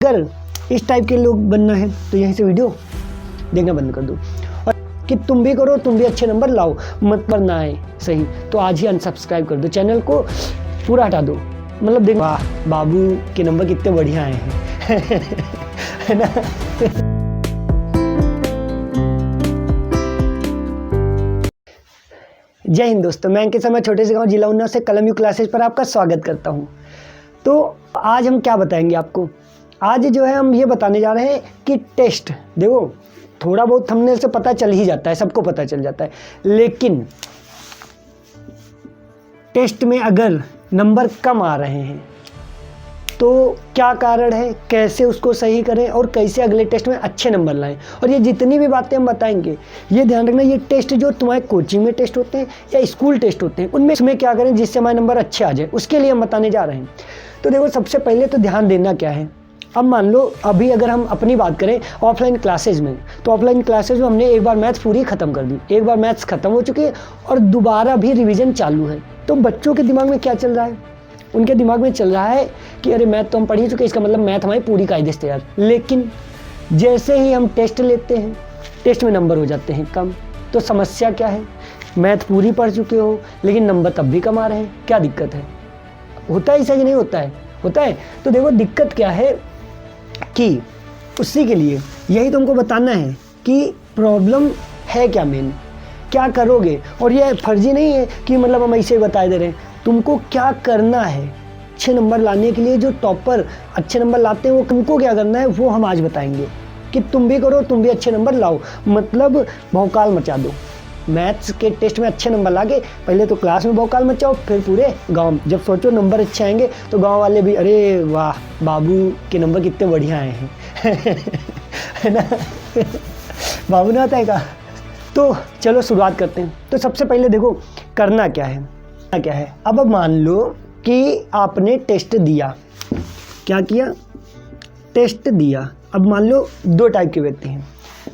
अगर इस टाइप के लोग बनना है तो यहीं से वीडियो देखना बंद कर दो, और कि तुम भी करो, तुम भी अच्छे नंबर लाओ, मत करना आए सही तो आज ही अनसब्सक्राइब कर दो, चैनल को पूरा हटा दो। मतलब देखो वाह बाबू के नंबर कितने बढ़िया आए हैं है ना। जय हिंद दोस्तों, मैं अंकित शर्मा छोटे से गांव जिला उन्नाव से कलम यू क्लासेस पर आपका स्वागत करता हूं। तो आज हम क्या बताएंगे आपको, आज जो है हम ये बताने जा रहे हैं कि टेस्ट देखो थोड़ा बहुत थंबनेल से पता चल ही जाता है, सबको पता चल जाता है, लेकिन टेस्ट में अगर नंबर कम आ रहे हैं तो क्या कारण है, कैसे उसको सही करें और कैसे अगले टेस्ट में अच्छे नंबर लाएं। और ये जितनी भी बातें हम बताएंगे ये ध्यान रखना, ये टेस्ट जो तुम्हारे कोचिंग में टेस्ट होते हैं या स्कूल टेस्ट होते हैं उनमें क्या करें जिससे हमारे नंबर अच्छे आ जाए, उसके लिए हम बताने जा रहे हैं। तो देखो सबसे पहले तो ध्यान देना क्या है। अब मान लो अभी अगर हम अपनी बात करें ऑफलाइन क्लासेज में, तो ऑफलाइन क्लासेज में हमने एक बार मैथ्स पूरी ख़त्म कर दी, एक बार मैथ्स ख़त्म हो चुकी है और दोबारा भी रिवीजन चालू है। तो बच्चों के दिमाग में क्या चल रहा है, उनके दिमाग में चल रहा है कि अरे मैथ तो हम पढ़ ही चुके, इसका मतलब मैथ हमारी पूरी कायदे से तैयार। लेकिन जैसे ही हम टेस्ट लेते हैं टेस्ट में नंबर हो जाते हैं कम। तो समस्या क्या है, मैथ पूरी पढ़ चुके हो लेकिन नंबर तब भी कम आ रहे हैं, क्या दिक्कत है? होता है ऐसा कि नहीं होता है? होता है। तो देखो दिक्कत क्या है कि उसी के लिए यही तुमको बताना है कि प्रॉब्लम है क्या, मेन क्या करोगे। और ये फर्जी नहीं है कि मतलब हम ऐसे ही बता दे रहे हैं, तुमको क्या करना है अच्छे नंबर लाने के लिए। जो टॉपर अच्छे नंबर लाते हैं वो तुमको क्या करना है वो हम आज बताएंगे कि तुम भी करो, तुम भी अच्छे नंबर लाओ, मतलब भौकाल मचा दो। मैथ्स के टेस्ट में अच्छे नंबर लाके पहले तो क्लास में भौकाल मचाओ, फिर पूरे गांव में। जब सोचो नंबर अच्छे आएंगे तो गांव वाले भी अरे वाह बाबू के नंबर कितने बढ़िया आए हैं है ना बाबू ने आता है का। तो चलो शुरुआत करते हैं। तो सबसे पहले देखो करना क्या है। अब मान लो कि आपने टेस्ट दिया, क्या किया, टेस्ट दिया। अब मान लो दो टाइप के व्यक्ति हैं,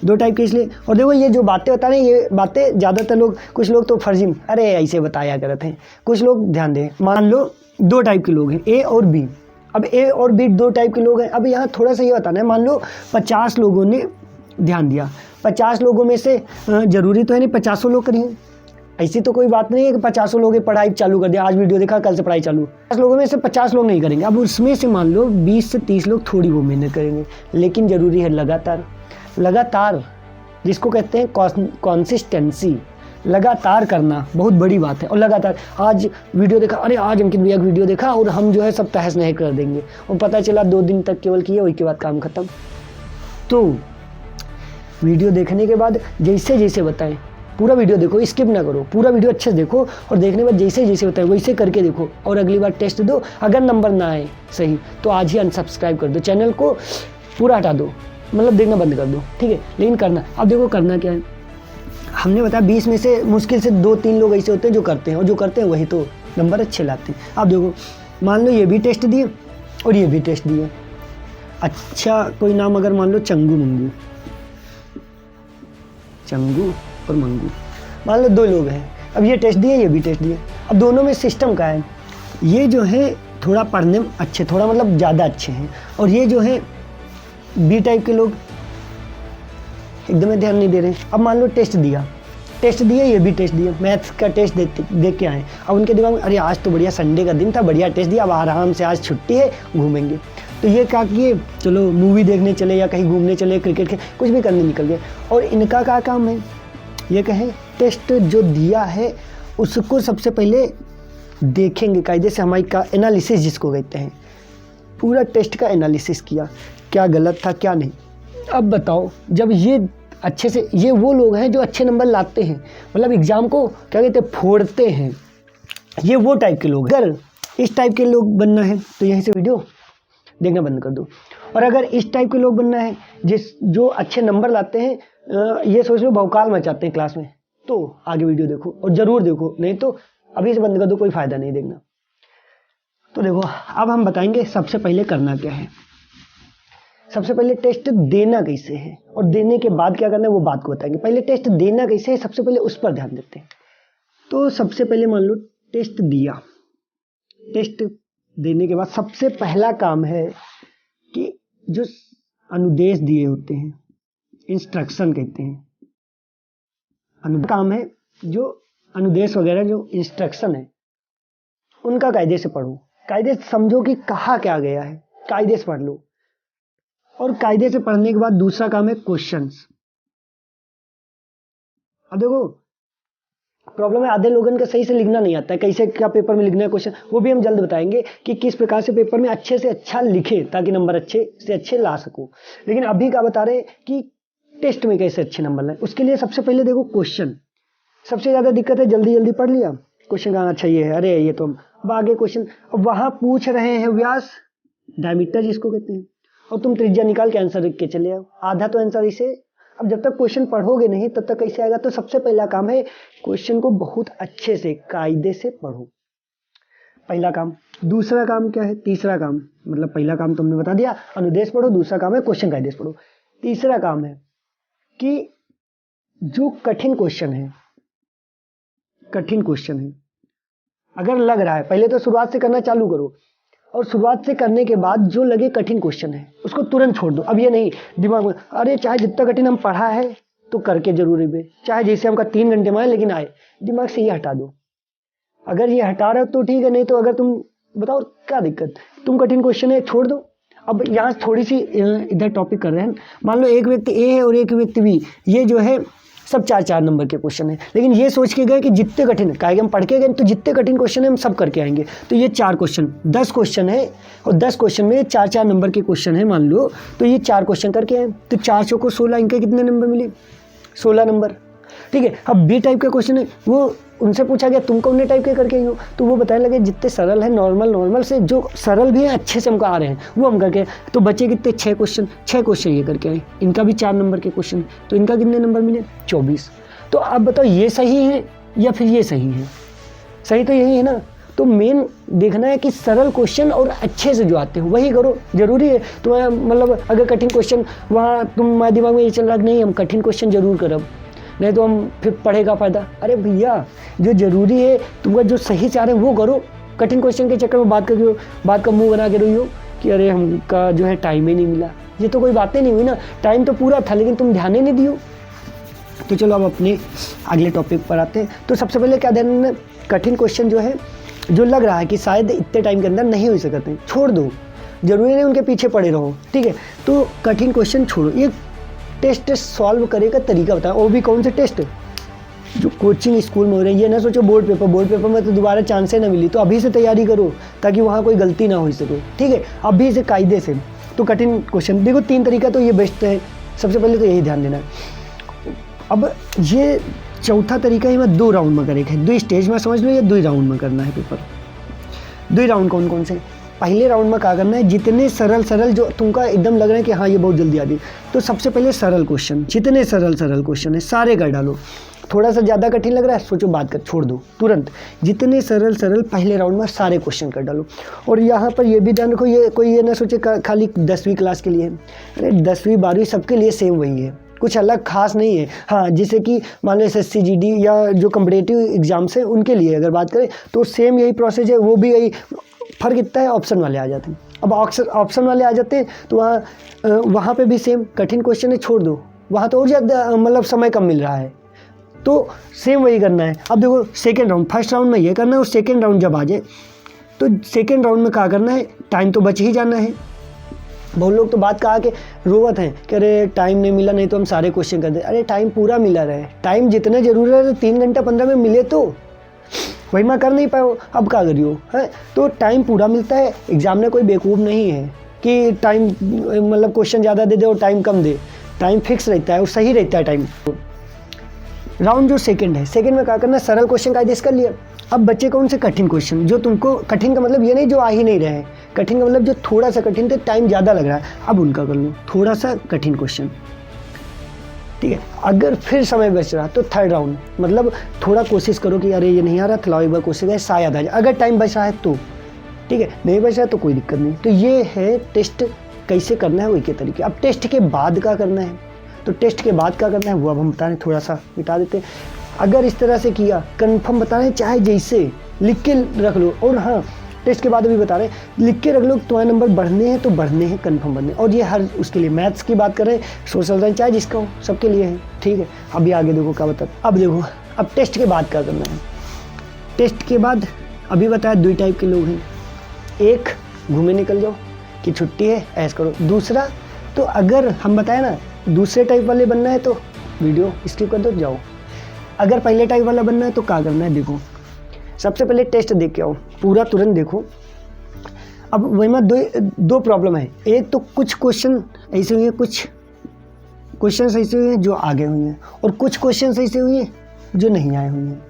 दो टाइप के इसलिए, और देखो ये जो बातें बता रहे हैं ये बातें ज़्यादातर लोग, कुछ लोग तो फर्जी अरे ऐसे बताया करते हैं, कुछ लोग ध्यान दें। मान लो दो टाइप के लोग हैं, ए और बी। अब ए और बी दो टाइप के लोग हैं। अब यहाँ थोड़ा सा ये बताना है, मान लो 50 लोगों ने ध्यान दिया, 50 लोगों में से ज़रूरी तो है नहीं 50 लोग करेंगे, ऐसी तो कोई बात नहीं है कि 50 लोग पढ़ाई चालू कर दिया, आज वीडियो देखा कल से पढ़ाई चालू। 50 लोगों में से 50 लोग नहीं करेंगे। अब उसमें से मान लो 20 से 30 लोग थोड़ी वो मेहनत करेंगे, लेकिन ज़रूरी है लगातार जिसको कहते हैं कंसिस्टेंसी, लगातार करना बहुत बड़ी बात है। और लगातार आज वीडियो देखा, अरे आज अंकित भैया की वीडियो देखा और हम जो है सब तहस नहस कर देंगे, और पता चला 2 दिन तक केवल किए, उसके बाद काम खत्म। तो वीडियो देखने के बाद जैसे जैसे बताएं पूरा वीडियो देखो, स्किप ना करो, पूरा वीडियो अच्छे से देखो, और देखने के बाद जैसे जैसे बताएं वैसे करके देखो, और अगली बार टेस्ट दो। अगर नंबर ना आए सही तो आज ही अनसब्सक्राइब कर दो, चैनल को पूरा हटा दो, मतलब देखना बंद कर दो, ठीक है। लेकिन करना, अब देखो करना क्या है, हमने बताया 20 में से मुश्किल से 2-3 लोग ऐसे होते हैं जो करते हैं, और जो करते हैं वही तो नंबर अच्छे लाते हैं। अब देखो मान लो ये भी टेस्ट दिए और ये भी टेस्ट दिए। अच्छा कोई नाम अगर मान लो चंगू और मंगू, मान लो 2 लोग हैं। अब ये टेस्ट दिए ये भी टेस्ट दिए। अब दोनों में सिस्टम का है, ये जो है थोड़ा पढ़ने में अच्छे, थोड़ा मतलब ज़्यादा अच्छे हैं, और ये जो है बी टाइप के लोग एकदम ध्यान नहीं दे रहे हैं। अब मान लो टेस्ट दिए ये भी टेस्ट दिए, मैथ्स का टेस्ट देख के आए। अब उनके दिमाग में अरे आज तो बढ़िया संडे का दिन था, बढ़िया टेस्ट दिया, अब आराम से आज छुट्टी है घूमेंगे। तो ये क्या किए, चलो मूवी देखने चले या कहीं घूमने चले, क्रिकेट के कुछ भी करने निकल गए। और इनका क्या काम है, ये कहें टेस्ट जो दिया है उसको सबसे पहले देखेंगे कायदे से, हमारी का एनालिसिस जिसको कहते हैं, पूरा टेस्ट का एनालिसिस किया, क्या गलत था क्या नहीं। अब बताओ जब ये अच्छे से, ये वो लोग हैं जो अच्छे नंबर लाते हैं, मतलब एग्ज़ाम को क्या कहते हैं फोड़ते हैं, ये वो टाइप के लोग। अगर इस टाइप के लोग बनना है तो यहीं से वीडियो देखना बंद कर दो, और अगर इस टाइप के लोग बनना है जो अच्छे नंबर लाते हैं, ये सोच लो भौकाल मचाते हैं क्लास में, तो आगे वीडियो देखो और ज़रूर देखो, नहीं तो अभी से बंद कर दो, कोई फ़ायदा नहीं देखना। तो देखो अब हम बताएंगे सबसे पहले करना क्या है। सबसे पहले टेस्ट देना कैसे है और देने के बाद क्या करना है वो बात को बताएंगे। पहले टेस्ट देना कैसे है सबसे पहले उस पर ध्यान देते हैं। तो सबसे पहले मान लो टेस्ट दिया, टेस्ट देने के बाद सबसे पहला काम है कि जो अनुदेश दिए होते हैं, इंस्ट्रक्शन कहते हैं, काम है जो अनुदेश वगैरह जो इंस्ट्रक्शन है उनका कायदे से पढ़ो, कायदे से समझो कि कहा क्या गया है, कायदे से पढ़ लो। और कायदे से पढ़ने के बाद दूसरा काम है क्वेश्चंस। अब देखो प्रॉब्लम है, आधे लोगों का सही से लिखना नहीं आता है, कैसे क्या पेपर में लिखना है क्वेश्चन, वो भी हम जल्द बताएंगे कि किस प्रकार से पेपर में अच्छे से अच्छा लिखे ताकि नंबर अच्छे से अच्छे ला सको। लेकिन अभी क्या बता रहे हैं कि टेस्ट में कैसे अच्छे नंबर लाए। उसके लिए सबसे पहले देखो क्वेश्चन, सबसे ज्यादा दिक्कत है, जल्दी जल्दी पढ़ लिया क्वेश्चन कहाँ अच्छा ये है, अरे ये तो अब आगे क्वेश्चन, अब वहां पूछ रहे हैं व्यास डायमीटर जिसको कहते हैं, और तुम त्रिज्या निकाल के आंसर लिख के चले आओ, आधा तो आंसर इसे। अब जब तक क्वेश्चन पढ़ोगे नहीं तब तक कैसे आएगा। तो सबसे पहला काम है क्वेश्चन को बहुत अच्छे से कायदे से पढ़ो, पहला काम। दूसरा काम क्या है, तीसरा काम, मतलब पहला काम तुमने बता दिया अनुदेश पढ़ो, दूसरा काम है क्वेश्चन कायदे से पढ़ो। तीसरा काम है कि जो कठिन क्वेश्चन है, कठिन क्वेश्चन है अगर लग रहा है, पहले तो शुरुआत से करना चालू करो, और शुरुआत से करने के बाद जो लगे कठिन क्वेश्चन है उसको तुरंत छोड़ दो। अब ये नहीं दिमाग में अरे चाहे जितना कठिन हम पढ़ा है तो करके जरूरी भी, चाहे जैसे हमका 3 घंटे में आए लेकिन आए, दिमाग से ये हटा दो। अगर ये हटा रहे हो तो ठीक है, नहीं तो अगर तुम बताओ क्या दिक्कत, तुम कठिन क्वेश्चन है छोड़ दो। अब यहाँ थोड़ी सी इधर टॉपिक कर रहे हैं, मान लो एक व्यक्ति ए है और एक व्यक्ति बी, ये जो है सब 4-4 नंबर के क्वेश्चन है, लेकिन ये सोच के गए कि जितने कठिन है, काहे हम पढ़ के गए तो जितने कठिन क्वेश्चन है हम सब करके आएंगे। तो ये 4 क्वेश्चन 10 क्वेश्चन है, और 10 क्वेश्चन में 4-4 नंबर के क्वेश्चन है मान लो, तो ये 4 क्वेश्चन करके आए, तो 400 को 16, इनके कितने नंबर मिले, 16 नंबर। ठीक है, अब बी टाइप का क्वेश्चन है, वो उनसे पूछा गया तुम कौन टाइप के करके हो, तो वो बताने लगे जितने सरल है नॉर्मल से, जो सरल भी है अच्छे से हमको आ रहे हैं वो हम करके। तो बच्चे कितने 6 क्वेश्चन ये करके आए, इनका भी 4 नंबर के क्वेश्चन, तो इनका कितने नंबर मिले 24। तो अब बताओ ये सही है या फिर ये सही है, सही तो यही है ना। तो मेन देखना है कि सरल क्वेश्चन और अच्छे से जो आते हो वही करो, जरूरी है तुम्हारा, मतलब अगर कठिन क्वेश्चन वहाँ तुम्हारे दिमाग में ये चल रहा नहीं हम कठिन क्वेश्चन जरूर करब, नहीं तो हम फिर पढ़ेगा फायदा। अरे भैया जो जरूरी है तुमका जो सही चाह रहे हैं वो करो, कठिन क्वेश्चन के चक्कर में बात का मुंह बना के रही हो कि अरे हमका जो है टाइम ही नहीं मिला, ये तो कोई बातें नहीं हुई ना, टाइम तो पूरा था लेकिन तुम ध्यान ही नहीं दियो। तो चलो अब अपने अगले टॉपिक पर आते हैं। तो सबसे पहले क्या ध्यान रखना, कठिन क्वेश्चन जो है जो लग रहा है कि शायद इतने टाइम के अंदर नहीं हो सकते, छोड़ दो, जरूरी नहीं उनके पीछे पड़े रहो। ठीक है, तो कठिन क्वेश्चन छोड़ो। ये टेस्ट सॉल्व करे का तरीका बताओ, वो भी कौन से टेस्ट जो कोचिंग स्कूल में हो रही है। ये ना सोचो बोर्ड पेपर में तो दोबारा चांस ना मिली, तो अभी से तैयारी करो ताकि वहाँ कोई गलती ना हो सके। ठीक है, अभी से कायदे से। तो कठिन क्वेश्चन देखो 3 तरीका तो ये बेस्ट है, सबसे पहले तो यही ध्यान देना है। अब ये चौथा तरीका है, मैं 2 राउंड में करेगा, 2 स्टेज में समझ लो, ये 2 राउंड में करना है पेपर। 2 राउंड कौन कौन से, पहले राउंड में क्या करना है, जितने सरल जो तुमका एकदम लग रहा है कि हाँ ये बहुत जल्दी आ गई, तो सबसे पहले सरल क्वेश्चन, जितने सरल क्वेश्चन है सारे कर डालो। थोड़ा सा ज़्यादा कठिन लग रहा है सोचो बात कर छोड़ दो तुरंत, जितने सरल पहले राउंड में सारे क्वेश्चन कर डालो। और यहाँ पर ये भी ध्यान रखो, ये कोई ये ना सोचे खाली 10वीं क्लास के लिए है, अरे 10वीं 12वीं सबके लिए सेम वही है, कुछ अलग खास नहीं है। हाँ जैसे कि मान लो SSC GD या जो कम्पिटेटिव एग्जाम्स हैं उनके लिए अगर बात करें तो सेम यही प्रोसेस है, वो भी यही, फ़र्क इतना है ऑप्शन वाले आ जाते हैं। अब ऑप्शन वाले आ जाते हैं तो वहाँ पे भी सेम कठिन क्वेश्चन है, छोड़ दो, वहाँ तो और ज़्यादा मतलब समय कम मिल रहा है, तो सेम वही करना है। अब देखो सेकेंड राउंड, फर्स्ट राउंड में ये करना है और सेकेंड राउंड जब आ जाए तो सेकेंड राउंड में क्या करना है, टाइम तो बच ही जाना है। बहुत लोग तो बात कहा कि रोवत हैं कि अरे टाइम नहीं मिला, नहीं तो हम सारे क्वेश्चन कर दे। अरे टाइम पूरा मिला रहे, टाइम जितने जरूरी है 3 घंटा 15 में मिले तो वही मैं कर नहीं पाओ, अब क्या करियो है। तो टाइम पूरा मिलता है, एग्जाम में कोई बेवकूफ़ नहीं है कि टाइम मतलब क्वेश्चन ज़्यादा दे दे और टाइम कम दे, टाइम फिक्स रहता है और सही रहता है टाइम। राउंड जो सेकंड है, सेकंड में क्या करना है, सरल क्वेश्चन का आदेश कर लिया। अब बच्चे कौन से कठिन क्वेश्चन, जो तुमको कठिन का मतलब ये नहीं जो आ ही नहीं रहे हैं, कठिन का मतलब जो थोड़ा सा कठिन थे, टाइम ज़्यादा लग रहा है, अब उनका कर लो थोड़ा सा कठिन क्वेश्चन। ठीक है, अगर फिर समय बच रहा तो थर्ड राउंड, मतलब थोड़ा कोशिश करो कि अरे ये नहीं आ रहा था, लाओ एक बार कोशिश करें शायद आ जाए, अगर टाइम बच रहा है तो ठीक है, नहीं बच रहा है तो कोई दिक्कत नहीं। तो ये है टेस्ट कैसे करना है वही के तरीके। अब टेस्ट के बाद क्या करना है, तो टेस्ट के बाद क्या करना है वो अब हम बता रहे हैं, थोड़ा सा मिटा देते हैं। अगर इस तरह से किया कंफर्म बता रहे हैं, चाहे जैसे लिख के रख लो। और हाँ टेस्ट के बाद अभी बता रहे हैं, लिख के रख लो तुम्हारे नंबर बढ़ने हैं तो बढ़ने हैं, कन्फर्म बढ़ने। और ये हर उसके लिए मैथ्स की बात कर रहे हैं, सोशल साइंस चाहे जिसका हो, सबके लिए है, ठीक है। अभी आगे देखो क्या बता, अब देखो अब टेस्ट के बाद क्या करना है। टेस्ट के बाद अभी बताया 2 टाइप के लोग हैं, एक घूमे निकल जाओ कि छुट्टी है ऐश करो, दूसरा तो अगर हम बताए ना दूसरे टाइप वाले बनना है तो वीडियो स्किप कर दो जाओ, अगर पहले टाइप वाला बनना है तो क्या करना है। देखो सबसे पहले टेस्ट देख के आओ, पूरा तुरंत देखो। अब वही में दो प्रॉब्लम है, एक तो कुछ क्वेश्चन ऐसे हुए हैं, कुछ क्वेश्चन ऐसे हुए हैं जो आगे हुए हैं, और कुछ क्वेश्चन ऐसे हुए हैं जो नहीं आए हुए हैं,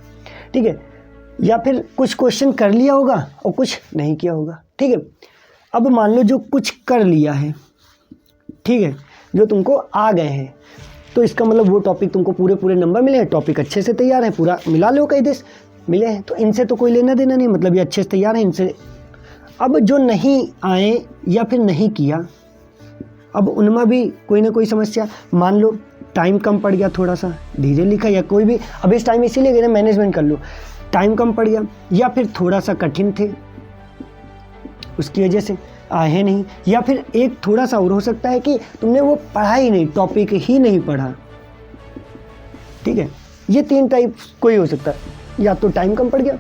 ठीक है। या फिर कुछ क्वेश्चन कर लिया होगा और कुछ नहीं किया होगा, ठीक है। अब मान लो जो कुछ कर लिया है, ठीक है, जो तुमको आ गए हैं, तो इसका मतलब वो टॉपिक तुमको पूरे नंबर मिले हैं, टॉपिक अच्छे से तैयार है, पूरा मिला लो कई देश मिले हैं, तो इनसे तो कोई लेना देना नहीं, मतलब ये अच्छे से तैयार है इनसे। अब जो नहीं आए या फिर नहीं किया, अब उनमें भी कोई ना कोई समस्या, मान लो टाइम कम पड़ गया, थोड़ा सा धीरे लिखा, या कोई भी अब इस टाइम इसीलिए गए मैनेजमेंट कर लो, टाइम कम पड़ गया, या फिर थोड़ा सा कठिन थे उसकी वजह से आए नहीं, या फिर एक थोड़ा सा और हो सकता है कि तुमने वो पढ़ा ही नहीं, टॉपिक ही नहीं पढ़ा, ठीक है। ये 3 टाइप कोई हो सकता है, या तो टाइम कम पड़ गया,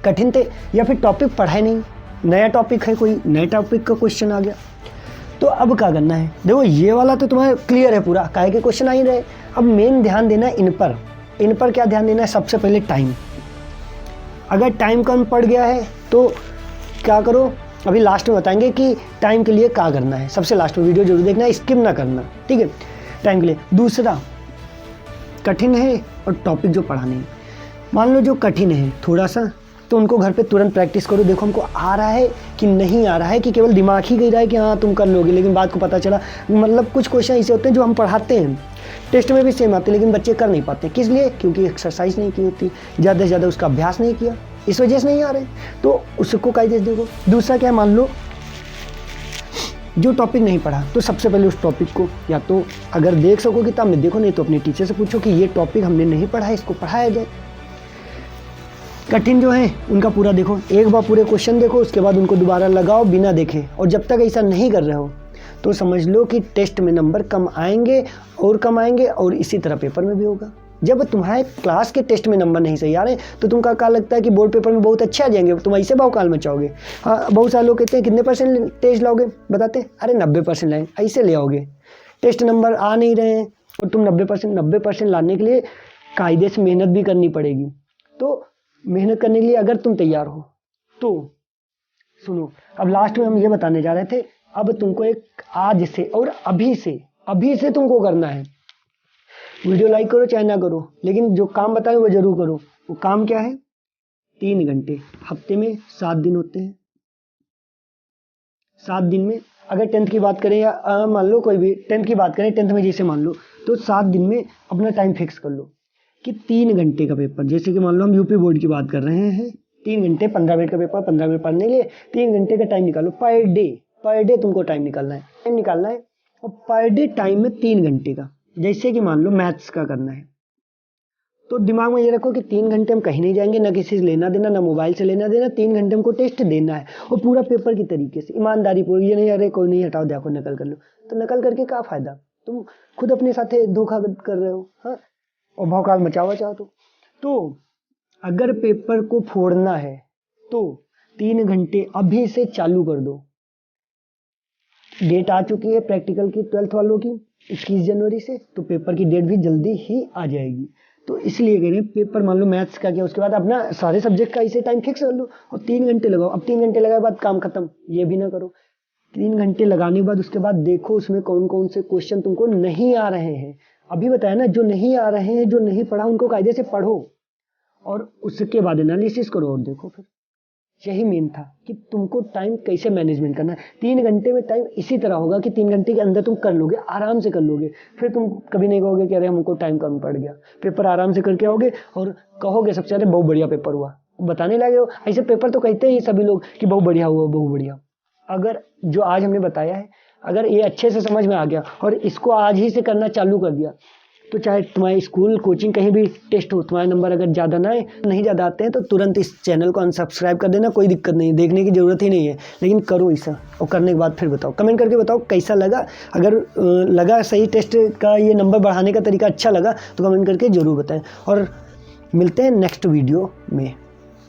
कठिन थे, या फिर टॉपिक पढ़ा ही नहीं, नया टॉपिक है, कोई नए टॉपिक का क्वेश्चन आ गया। तो अब क्या करना है, देखो ये वाला तो तुम्हारा क्लियर है पूरा, काहे के क्वेश्चन आ ही रहे। अब मेन ध्यान देना है इन पर क्या ध्यान देना है, सबसे पहले टाइम। अगर टाइम कम पड़ गया है तो क्या करो, अभी लास्ट में बताएंगे कि टाइम के लिए क्या करना है, सबसे लास्ट में वीडियो जरूर देखना, स्किप ना करना, ठीक है। टाइम के लिए दूसरा कठिन है और टॉपिक जो पढ़ा नहीं, मान लो जो कठिन है थोड़ा सा, तो उनको घर पे तुरंत प्रैक्टिस करो, देखो हमको आ रहा है कि नहीं आ रहा है, कि केवल दिमाग ही कह रहा है कि हाँ तुम कर लोगे, लेकिन बात को पता चला, मतलब कुछ क्वेश्चन ऐसे होते हैं जो हम पढ़ाते हैं, टेस्ट में भी सेम आते हैं, लेकिन बच्चे कर नहीं पाते, किस लिए, क्योंकि एक्सरसाइज नहीं की होती, ज़्यादा से ज़्यादा उसका अभ्यास नहीं किया, इस वजह से नहीं आ रहे, तो उसको कायदे से देखो। दूसरा क्या है, मान लो जो टॉपिक नहीं पढ़ा, तो सबसे पहले उस टॉपिक को या तो अगर देख सको किताब में देखो, नहीं तो अपने टीचर से पूछो कि ये टॉपिक हमने नहीं पढ़ा है, इसको पढ़ाया जाए। कठिन जो है उनका पूरा देखो, एक बार पूरे क्वेश्चन देखो, उसके बाद उनको दोबारा लगाओ बिना देखे, और जब तक ऐसा नहीं कर रहे हो तो समझ लो कि टेस्ट में नंबर कम आएंगे, और इसी तरह पेपर में भी होगा। जब तुम्हारे क्लास के टेस्ट में नंबर नहीं सही आ रहे तो तुमका क्या लगता है कि बोर्ड पेपर में बहुत अच्छे आ जाएंगे, तुम ऐसे भौकाल मचाओगे। हाँ, बहुत सारे लोग कहते हैं कितने % लाओगे, बताते अरे 90% लाएंगे, ऐसे ले आओगे, टेस्ट नंबर आ नहीं रहे हैं और तुम 90% लाने के लिए कायदे से मेहनत भी करनी पड़ेगी। तो मेहनत करने के लिए अगर तुम तैयार हो तो सुनो, अब लास्ट में हम ये बताने जा रहे थे, अब तुमको एक आज से और अभी से तुमको करना है। वीडियो लाइक करो चाहे ना करो, लेकिन जो काम बताए वो जरूर करो। वो काम क्या है, 3 घंटे, हफ्ते में 7 दिन होते हैं, 7 दिन में अगर 10th की बात करें, या मान लो कोई भी 10th की बात करें, 10th में जैसे मान लो, तो 7 दिन में अपना टाइम फिक्स कर लो कि 3 घंटे का पेपर, जैसे कि मान लो हम यूपी बोर्ड की बात कर रहे हैं, 3 घंटे 15 मिनट का पेपर, 15 मिनट पढ़ने के लिए 3 घंटे का टाइम निकालो पर डे तुमको टाइम निकालना है, और पर डे टाइम में 3 घंटे का, जैसे कि मान लो मैथ्स का करना है, तो दिमाग में ये रखो कि 3 घंटे हम कहीं नहीं जाएंगे, ना किसी से लेना देना, ना मोबाइल से लेना देना, 3 घंटे हमको टेस्ट देना है, और पूरा पेपर की तरीके से ईमानदारी पूरी, ये नहीं अरे कोई नहीं हटाओ देखो नकल कर लो, तो नकल करके क्या फायदा, तुम खुद अपने साथ धोखा कर रहे हो, हाँ, और भौकाल मचावा चाहो तो अगर पेपर को फोड़ना है तो 3 घंटे अभी से चालू कर दो। डेट आ चुकी है प्रैक्टिकल की 12th वालों की 21 जनवरी से, तो पेपर की डेट भी जल्दी ही आ जाएगी। तो इसलिए कह रहे हैं पेपर मान लो मैथ्स का किया, उसके बाद अपना सारे सब्जेक्ट का इसे टाइम फिक्स कर लो और 3 घंटे लगाओ। अब 3 घंटे लगाए बाद काम खत्म, ये भी ना करो। 3 घंटे लगाने के बाद उसके बाद देखो उसमें कौन कौन से क्वेश्चन तुमको नहीं आ रहे हैं। अभी बताया ना, जो नहीं आ रहे हैं, जो नहीं पढ़ा, उनको कायदे से पढ़ो और उसके बाद एनालिसिस करो और देखो। फिर यही मेन था कि तुमको टाइम कैसे मैनेजमेंट करना है। 3 घंटे में टाइम इसी तरह होगा कि 3 घंटे के अंदर तुम कर लोगे, आराम से कर लोगे। फिर तुम कभी नहीं कहोगे कि अरे हमको टाइम कम पड़ गया। पेपर आराम से करके आओगे और कहोगे सबसे ज़्यादा बहुत बढ़िया पेपर हुआ, बताने लगे हो। ऐसे पेपर तो कहते हैं सभी लोग कि बहुत बढ़िया हुआ, बहुत बढ़िया। अगर जो आज हमने बताया है, अगर ये अच्छे से समझ में आ गया और इसको आज ही से करना चालू कर दिया तो चाहे तुम्हारे स्कूल कोचिंग कहीं भी टेस्ट हो, तुम्हारे नंबर अगर ज़्यादा ना आए, नहीं ज़्यादा आते हैं तो तुरंत इस चैनल को अनसब्सक्राइब कर देना, कोई दिक्कत नहीं, देखने की ज़रूरत ही नहीं है, लेकिन करो ऐसा और करने के बाद फिर बताओ, कमेंट करके बताओ कैसा लगा। अगर लगा सही टेस्ट का ये नंबर बढ़ाने का तरीका अच्छा लगा तो कमेंट करके ज़रूर बताएं, और मिलते हैं नेक्स्ट वीडियो में।